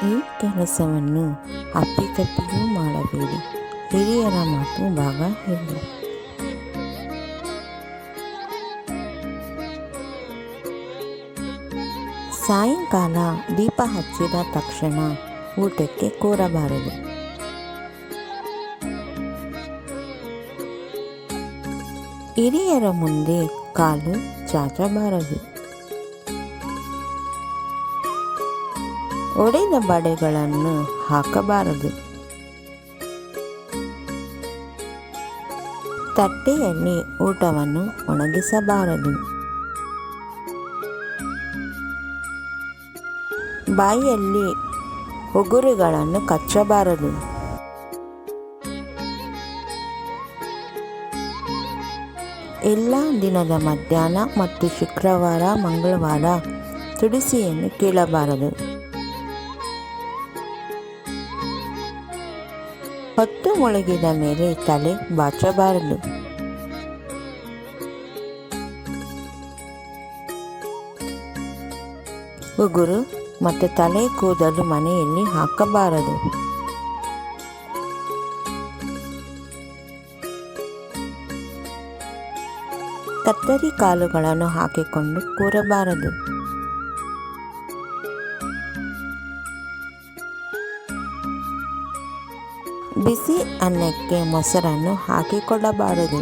ಈ ಕೆಲಸವನ್ನು ಅಪ್ಪಿತಪ್ಪಿಯೂ ಮಾಡಬೇಡಿ. ಹಿರಿಯರ ಮಾತು ಭಾಗ 2. ಸಾಯಂಕಾಲ ದೀಪ ಹಚ್ಚಿದ ತಕ್ಷಣ ಊಟಕ್ಕೆ ಕೂರಬಾರದು. ಹಿರಿಯರ ಮುಂದೆ ಕಾಲು ಚಾಚಬಾರದು. ಒಡೆದ ಬಡೆಗಳನ್ನು ಹಾಕಬಾರದು. ತಟ್ಟೆಯಲ್ಲಿ ಊಟವನ್ನು ಒಣಗಿಸಬಾರದು. ಬಾಯಿಯಲ್ಲಿ ಉಗುರುಗಳನ್ನು ಕಚ್ಚಬಾರದು. ಎಲ್ಲ ದಿನದ ಮಧ್ಯಾಹ್ನ ಮತ್ತು ಶುಕ್ರವಾರ, ಮಂಗಳವಾರ ತುಳಸಿಯನ್ನು ಕೀಳಬಾರದು. ಹೊತ್ತು ಮುಳುಗಿದ ಮೇಲೆ ತಲೆ ಬಾಚಬಾರದು. ಉಗುರು ಮತ್ತು ತಲೆ ಕೂದಲು ಮನೆಯಲ್ಲಿ ಹಾಕಬಾರದು. ಕತ್ತರಿ ಕಾಲುಗಳನ್ನು ಹಾಕಿಕೊಂಡು ಕೂರಬಾರದು. ಬಿಸಿ ಅನ್ನಕ್ಕೆ ಮೊಸರನ್ನು ಹಾಕಿಕೊಳ್ಳಬಾರದು.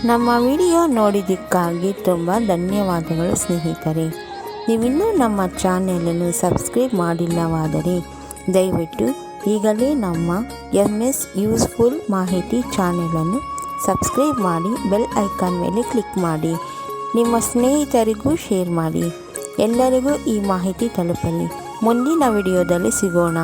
ನಮ್ಮ ವಿಡಿಯೋ ನೋಡಿದ್ದಕ್ಕಾಗಿ ತುಂಬ ಧನ್ಯವಾದಗಳು ಸ್ನೇಹಿತರೆ. ನೀವಿನ್ನೂ ನಮ್ಮ ಚಾನೆಲನ್ನು ಸಬ್ಸ್ಕ್ರೈಬ್ ಮಾಡಿಲ್ಲವಾದರೆ ದಯವಿಟ್ಟು ಈಗಲೇ ನಮ್ಮ MS ಯೂಸ್ಫುಲ್ ಮಾಹಿತಿ ಚಾನೆಲನ್ನು ಸಬ್ಸ್ಕ್ರೈಬ್ ಮಾಡಿ, ಬೆಲ್ ಐಕಾನ್ ಮೇಲೆ ಕ್ಲಿಕ್ ಮಾಡಿ, ನಿಮ್ಮ ಸ್ನೇಹಿತರಿಗೂ ಶೇರ್ ಮಾಡಿ. ಎಲ್ಲರಿಗೂ ಈ ಮಾಹಿತಿ ತಲುಪಲಿ. ಮುಂದಿನ ವಿಡಿಯೋದಲ್ಲಿ ಸಿಗೋಣ.